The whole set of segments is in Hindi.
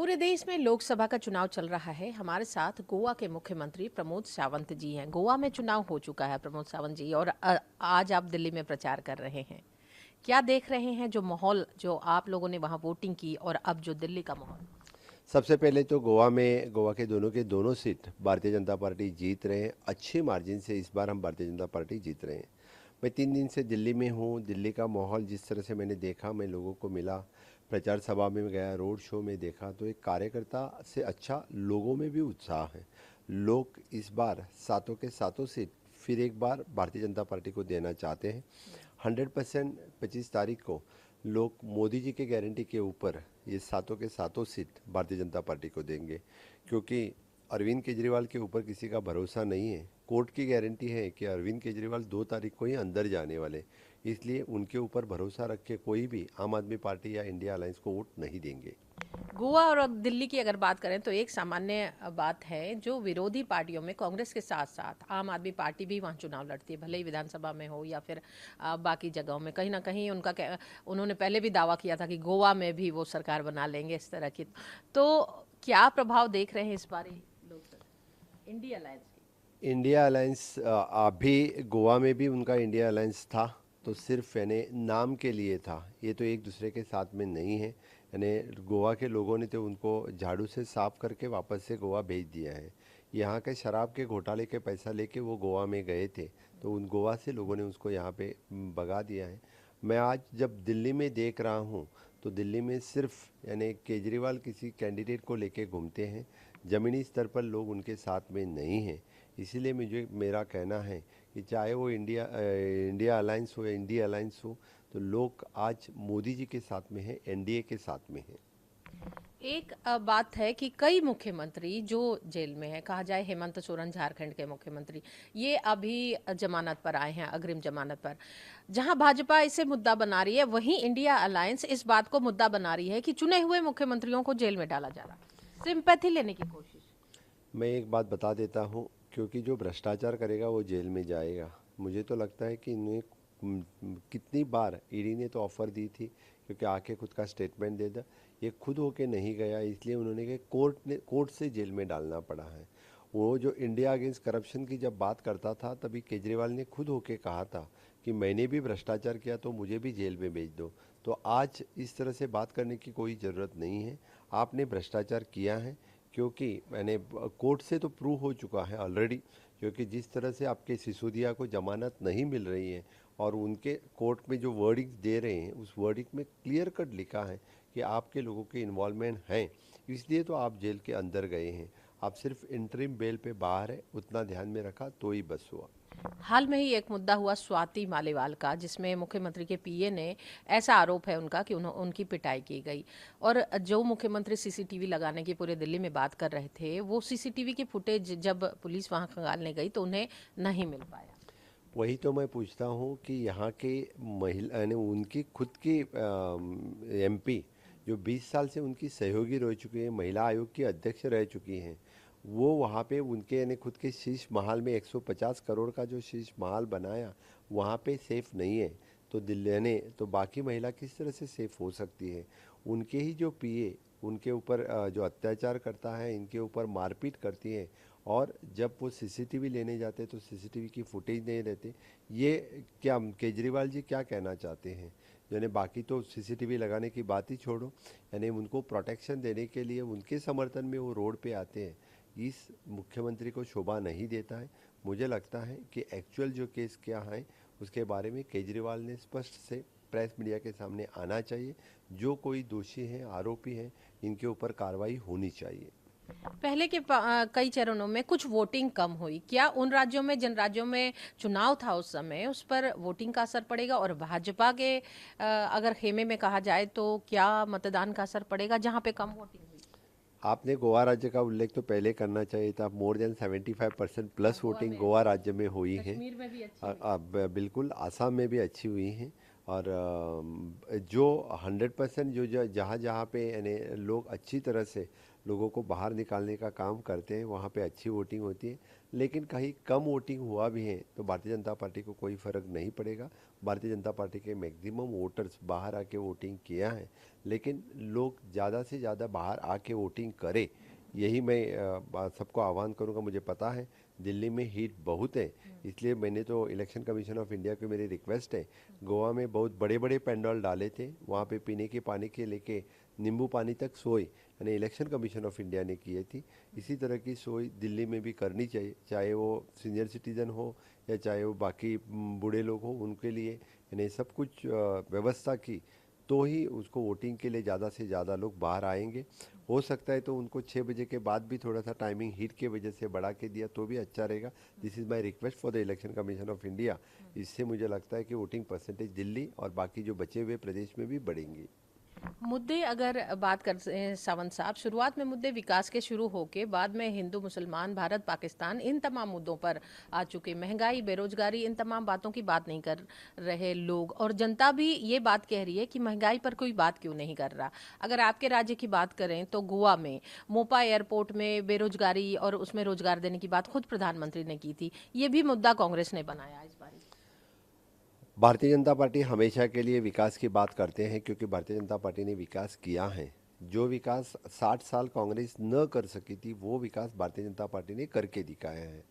पूरे देश में लोकसभा का चुनाव चल रहा है। हमारे साथ गोवा के मुख्यमंत्री प्रमोद सावंत जी हैं। गोवा में चुनाव हो चुका है प्रमोद सावंत जी, और आज आप दिल्ली में प्रचार कर रहे हैं। क्या देख रहे हैं जो माहौल, जो आप लोगों ने वहां वोटिंग की और अब जो दिल्ली का माहौल? सबसे पहले तो गोवा के दोनों सीट भारतीय जनता पार्टी जीत रहे हैं। अच्छे मार्जिन से इस बार हम भारतीय जनता पार्टी जीत रहे हैं। मैं 3 दिन से दिल्ली में हूँ। दिल्ली का माहौल जिस तरह से मैंने देखा, मैं लोगों को मिला, प्रचार सभा में गया, रोड शो में देखा, तो एक कार्यकर्ता से अच्छा लोगों में भी उत्साह है। लोग इस बार सातों के सातों सीट फिर एक बार भारतीय जनता पार्टी को देना चाहते हैं। 100% 25 तारीख को लोग मोदी जी के गारंटी के ऊपर ये सातों के सातों सीट भारतीय जनता पार्टी को देंगे, क्योंकि अरविंद केजरीवाल के ऊपर किसी का भरोसा नहीं है। कोर्ट की गारंटी है कि अरविंद केजरीवाल 2 तारीख को ही अंदर जाने वाले, इसलिए उनके ऊपर भरोसा रख के कोई भी आम आदमी पार्टी या इंडिया अलायंस को वोट नहीं देंगे। गोवा और अब दिल्ली की अगर बात करें तो एक सामान्य बात है, जो विरोधी पार्टियों में कांग्रेस के साथ साथ आम आदमी पार्टी भी वहां चुनाव लड़ती है, भले ही विधानसभा में हो या फिर बाकी जगहों में। कहीं ना कहीं उन्होंने पहले भी दावा किया था कि गोवा में भी वो सरकार बना लेंगे इस तरह की। तो क्या प्रभाव देख रहे हैं इस बार लोग इंडिया अलायंस की? इंडिया अलायंस अभी गोवा में भी उनका इंडिया अलायंस था, तो सिर्फ यानी नाम के लिए था। ये तो एक दूसरे के साथ में नहीं है। यानी गोवा के लोगों ने तो उनको झाड़ू से साफ करके वापस से गोवा भेज दिया है। यहाँ के शराब के घोटाले के पैसा लेके वो गोवा में गए थे, तो उन गोवा से लोगों ने उसको यहाँ पे भगा दिया है। मैं आज जब दिल्ली में देख रहा हूँ, तो दिल्ली में सिर्फ यानी केजरीवाल किसी कैंडिडेट को लेके घूमते हैं, ज़मीनी स्तर पर लोग उनके साथ में नहीं हैं। इसीलिए मेरा कहना है कि चाहे वो इंडिया अलायंस हो या इंडिया अलायंस हो, तो लोग आज मोदी जी के साथ में है, एनडीए के साथ में है। एक बात है कि कई मुख्यमंत्री जो जेल में है, कहा जाए हेमंत सोरेन झारखंड के मुख्यमंत्री, ये अभी जमानत पर आए हैं, अग्रिम जमानत पर। जहां भाजपा इसे मुद्दा बना रही है, वहीं इंडिया अलायंस इस बात को मुद्दा बना रही है कि चुने हुए मुख्यमंत्रियों को जेल में डाला जा रहा है, सिंपैथी लेने की कोशिश। मैं एक बात बता देता हूँ, क्योंकि जो भ्रष्टाचार करेगा वो जेल में जाएगा। मुझे तो लगता है कि इन्हें कितनी बार ईडी ने तो ऑफ़र दी थी, क्योंकि आके खुद का स्टेटमेंट दे दा। ये खुद होके नहीं गया, इसलिए उन्होंने के कोर्ट से जेल में डालना पड़ा है। वो जो इंडिया अगेंस्ट करप्शन की जब बात करता था, तभी केजरीवाल ने खुद होके कहा था कि मैंने भी भ्रष्टाचार किया तो मुझे भी जेल में भेज दो। तो आज इस तरह से बात करने की कोई ज़रूरत नहीं है। आपने भ्रष्टाचार किया है, क्योंकि मैंने कोर्ट से तो प्रूव हो चुका है ऑलरेडी। क्योंकि जिस तरह से आपके सिसोदिया को जमानत नहीं मिल रही है, और उनके कोर्ट में जो वर्डिक्ट दे रहे हैं, उस वर्डिक्ट में क्लियर कट लिखा है कि आपके लोगों के इन्वॉल्वमेंट हैं, इसलिए तो आप जेल के अंदर गए हैं। आप सिर्फ इंटरिम बेल पे बाहर है, उतना ध्यान में रखा तो ही बस हुआ। हाल में ही एक मुद्दा हुआ स्वाति मालीवाल का, जिसमें मुख्यमंत्री के पीए ने, ऐसा आरोप है उनका कि उनकी पिटाई की गई। और जो मुख्यमंत्री सीसीटीवी लगाने की पूरे दिल्ली में बात कर रहे थे, वो सीसीटीवी की फुटेज जब पुलिस वहां खंगालने गई तो उन्हें नहीं मिल पाया। वही तो मैं पूछता हूँ कि यहाँ के महिला यानी उनकी खुद की एमपी, जो 20 साल से उनकी सहयोगी रह चुकी है, महिला आयोग की अध्यक्ष रह चुकी हैं, वो वहाँ पे उनके यानी खुद के शीश महल में 150 करोड़ का जो शीश महल बनाया, वहाँ पे सेफ नहीं है। तो दिल्ली यानी तो बाकी महिला किस तरह से सेफ हो सकती है? उनके ही जो पीए उनके ऊपर जो अत्याचार करता है, इनके ऊपर मारपीट करती है, और जब वो सीसीटीवी लेने जाते तो सीसीटीवी की फुटेज नहीं रहती। ये क्या केजरीवाल जी क्या कहना चाहते हैं? यानी बाकी तो सीसीटीवी लगाने की बात ही छोड़ो, यानी उनको प्रोटेक्शन देने के लिए उनके समर्थन में वो रोड पे आते हैं, इस मुख्यमंत्री को शोभा नहीं देता है। मुझे लगता है कि एक्चुअल जो केस क्या है, उसके बारे में केजरीवाल ने स्पष्ट से प्रेस मीडिया के सामने आना चाहिए। जो कोई दोषी हैं, आरोपी हैं, इनके ऊपर कार्रवाई होनी चाहिए। पहले के कई चरणों में कुछ वोटिंग कम हुई। क्या उन राज्यों में, जिन राज्यों में चुनाव था उस समय, उस पर वोटिंग का असर पड़ेगा? और भाजपा के अगर खेमे में कहा जाए तो क्या मतदान का असर पड़ेगा जहां पे कम वोटिंग हुई? आपने गोवा राज्य का उल्लेख तो पहले करना चाहिए था। More than 75% plus Goa voting में गोवा अच्छी हुई, राज्य में हुई है। कश्मीर में भी अच्छी हुई। अब बिल्कुल आसाम में भी अच्छी हुई हैं। और जो 100% जो जहाँ जहाँ पे यानी लोग अच्छी तरह से लोगों को बाहर निकालने का काम करते हैं वहाँ पे अच्छी वोटिंग होती है। लेकिन कहीं कम वोटिंग हुआ भी है तो भारतीय जनता पार्टी को कोई फ़र्क नहीं पड़ेगा। भारतीय जनता पार्टी के मैक्सिमम वोटर्स बाहर आके वोटिंग किया है, लेकिन लोग ज़्यादा से ज़्यादा बाहर आके वोटिंग करें, यही मैं सबको आह्वान करूंगा। मुझे पता है दिल्ली में हीट बहुत है, इसलिए मैंने तो इलेक्शन कमीशन ऑफ इंडिया को मेरी रिक्वेस्ट है, गोवा में बहुत बड़े बड़े पेंडल डाले थे, वहाँ पे पीने के पानी के लेके नींबू पानी तक सोई यानी इलेक्शन कमीशन ऑफ इंडिया ने की थी। इसी तरह की सोई दिल्ली में भी करनी चाहिए, चाहे वो सीनियर सिटीज़न हो या चाहे वो बाकी बूढ़े लोग हो, उनके लिए यानी सब कुछ व्यवस्था की तो ही उसको वोटिंग के लिए ज़्यादा से ज़्यादा लोग बाहर आएंगे। हो सकता है तो उनको 6 बजे के बाद भी थोड़ा सा टाइमिंग हीट के वजह से बढ़ा के दिया तो भी अच्छा रहेगा। This is my request for the election commission of India. इससे मुझे लगता है कि वोटिंग परसेंटेज दिल्ली और बाकी जो बचे हुए प्रदेश में भी बढ़ेंगी। मुद्दे अगर बात करते हैं सावंत साहब, शुरुआत में मुद्दे विकास के शुरू होके बाद में हिंदू मुसलमान, भारत पाकिस्तान, इन तमाम मुद्दों पर आ चुके। महंगाई, बेरोजगारी, इन तमाम बातों की बात नहीं कर रहे लोग, और जनता भी ये बात कह रही है कि महंगाई पर कोई बात क्यों नहीं कर रहा। अगर आपके राज्य की बात करें तो गोवा में मोपा एयरपोर्ट में बेरोजगारी और उसमें रोजगार देने की बात खुद प्रधानमंत्री ने की थी। ये भी मुद्दा कांग्रेस ने बनाया इस बार। भारतीय जनता पार्टी हमेशा के लिए विकास की बात करते हैं, क्योंकि भारतीय जनता पार्टी ने विकास किया है। जो विकास 60 साल कांग्रेस न कर सकी थी वो विकास भारतीय जनता पार्टी ने करके दिखाया है।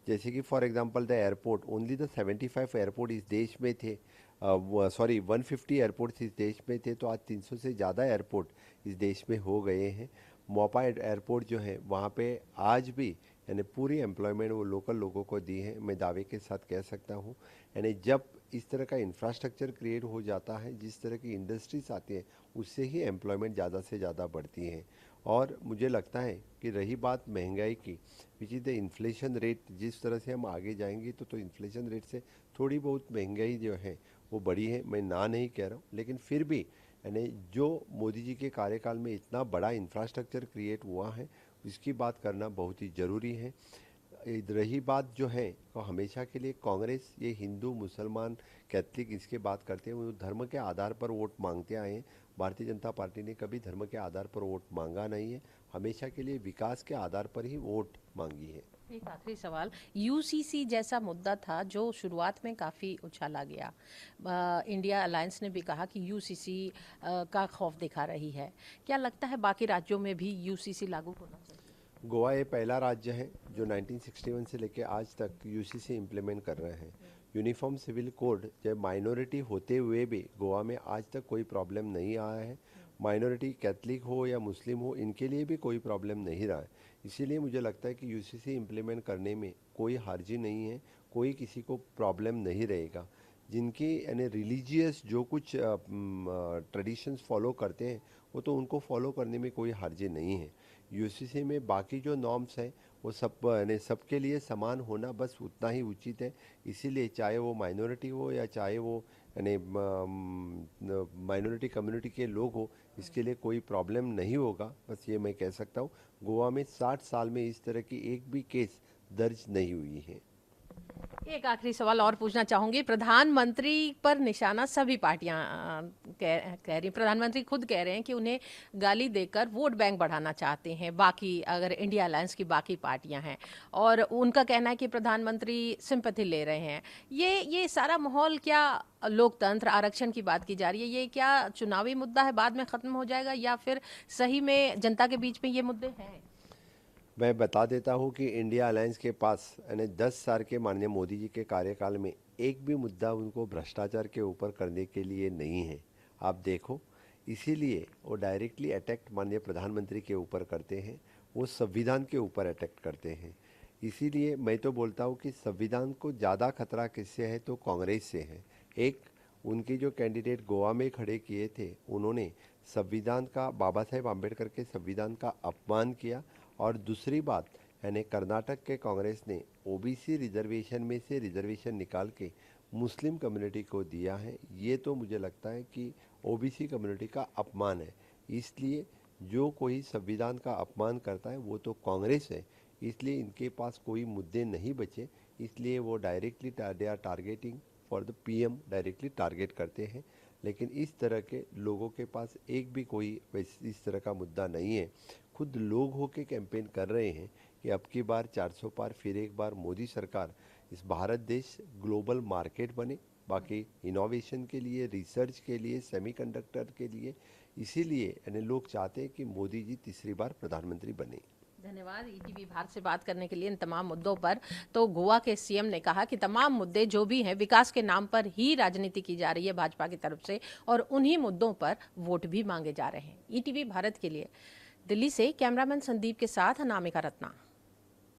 जैसे कि for example the airport, only the 75 airport इस देश में थे, सॉरी 150 एयरपोर्ट इस देश में थे, तो आज 300 से ज़्यादा एयरपोर्ट इस देश में हो गए हैं। मोपा एयरपोर्ट जो है वहाँ पे आज भी यानी पूरी एम्प्लॉयमेंट वो लोकल लोगों को दी है, मैं दावे के साथ कह सकता हूँ। यानी जब इस तरह का इंफ्रास्ट्रक्चर क्रिएट हो जाता है, जिस तरह की इंडस्ट्रीज आती हैं, उससे ही एम्प्लॉयमेंट ज़्यादा से ज़्यादा बढ़ती है। और मुझे लगता है कि रही बात महंगाई की, which is the inflation rate, जिस तरह से हम आगे जाएंगे तो इन्फ्लेशन रेट से थोड़ी बहुत महंगाई जो है वो बढ़ी है, मैं ना नहीं कह रहा हूँ, लेकिन फिर भी यानी जो मोदी जी के कार्यकाल में इतना बड़ा इंफ्रास्ट्रक्चर क्रिएट हुआ है उसकी बात करना बहुत ही ज़रूरी है। रही बात जो है तो हमेशा के लिए कांग्रेस ये हिंदू मुसलमान कैथलिक इसके बात करते हैं, वो धर्म के आधार पर वोट मांगते आए हैं। भारतीय जनता पार्टी ने कभी धर्म के आधार पर वोट मांगा नहीं है, हमेशा के लिए विकास के आधार पर ही वोट मांगी है। एक आखिरी सवाल, यूसीसी जैसा मुद्दा था जो शुरुआत में काफ़ी उछाला गया। इंडिया अलायंस ने भी कहा कि यूसीसी का खौफ दिखा रही है। क्या लगता है बाकी राज्यों में भी यूसीसी लागू होना चाहिए? गोवा ये पहला राज्य है जो 1961 से लेकर आज तक यूसीसी इम्प्लीमेंट कर रहे हैं। यूनिफॉर्म सिविल कोड जब माइनॉरिटी होते हुए भी गोवा में आज तक कोई प्रॉब्लम नहीं आया है। माइनॉरिटी कैथलिक हो या मुस्लिम हो, इनके लिए भी कोई प्रॉब्लम नहीं रहा है। इसीलिए मुझे लगता है कि यूसीसी इम्प्लीमेंट करने में कोई हर्जी नहीं है, कोई किसी को प्रॉब्लम नहीं रहेगा। जिनके यानी रिलीजियस जो कुछ ट्रेडिशंस फॉलो करते हैं वो तो उनको फॉलो करने में कोई हर्जी नहीं है। यूसीसी में बाकी जो नॉर्म्स हैं वो सब यानी सबके लिए समान होना बस उतना ही उचित है। इसीलिए चाहे वो माइनॉरिटी हो या चाहे वो यानी माइनॉरिटी कम्युनिटी के लोग हो, इसके लिए कोई प्रॉब्लम नहीं होगा। बस ये मैं कह सकता हूँ, गोवा में 60 साल में इस तरह की एक भी केस दर्ज नहीं हुई है। एक आखिरी सवाल और पूछना चाहूंगी। प्रधानमंत्री पर निशाना सभी पार्टियां कह रही, प्रधानमंत्री खुद कह रहे हैं कि उन्हें गाली देकर वोट बैंक बढ़ाना चाहते हैं, बाकी अगर इंडिया अलायंस की बाकी पार्टियां हैं, और उनका कहना है कि प्रधानमंत्री सिंपैथी ले रहे हैं। ये सारा माहौल, क्या लोकतंत्र आरक्षण की बात की जा रही है, ये क्या चुनावी मुद्दा है, बाद में खत्म हो जाएगा, या फिर सही में जनता के बीच में ये मुद्दे हैं? मैं बता देता हूं कि इंडिया अलायंस के पास यानी 10 साल के माननीय मोदी जी के कार्यकाल में एक भी मुद्दा उनको भ्रष्टाचार के ऊपर करने के लिए नहीं है। आप देखो, इसीलिए वो डायरेक्टली अटैक माननीय प्रधानमंत्री के ऊपर करते हैं, वो संविधान के ऊपर अटैक करते हैं। इसीलिए मैं तो बोलता हूँ कि संविधान को ज़्यादा खतरा किससे है तो कांग्रेस से है। एक, उनके जो कैंडिडेट गोवा में खड़े किए थे उन्होंने संविधान का, बाबा साहेब आम्बेडकर के संविधान का अपमान किया। और दूसरी बात यानी कर्नाटक के कांग्रेस ने ओबीसी रिजर्वेशन में से रिजर्वेशन निकाल के मुस्लिम कम्युनिटी को दिया है। ये तो मुझे लगता है कि ओबीसी कम्युनिटी का अपमान है। इसलिए जो कोई संविधान का अपमान करता है वो तो कांग्रेस है। इसलिए इनके पास कोई मुद्दे नहीं बचे, इसलिए वो directly they are targeting for the PM directly target करते हैं। लेकिन इस तरह के लोगों के पास एक भी कोई इस तरह का मुद्दा नहीं है। खुद लोग होके कैंपेन कर रहे हैं कि अब की बार 400 पार, फिर एक बार मोदी सरकार, इस भारत देश ग्लोबल मार्केट बने, बाकी इनोवेशन के लिए, रिसर्च के लिए, सेमीकंडक्टर के लिए। इसीलिए यानी लोग चाहते हैं कि मोदी जी तीसरी बार प्रधानमंत्री बने। धन्यवाद ईटीवी भारत से बात करने के लिए इन तमाम मुद्दों पर। तो गोवा के सीएम ने कहा कि तमाम मुद्दे जो भी हैं विकास के नाम पर ही राजनीति की जा रही है भाजपा की तरफ से, और उन्हीं मुद्दों पर वोट भी मांगे जा रहे हैं। ईटीवी भारत के लिए दिल्ली से कैमरामैन संदीप के साथ अनामिका रत्ना।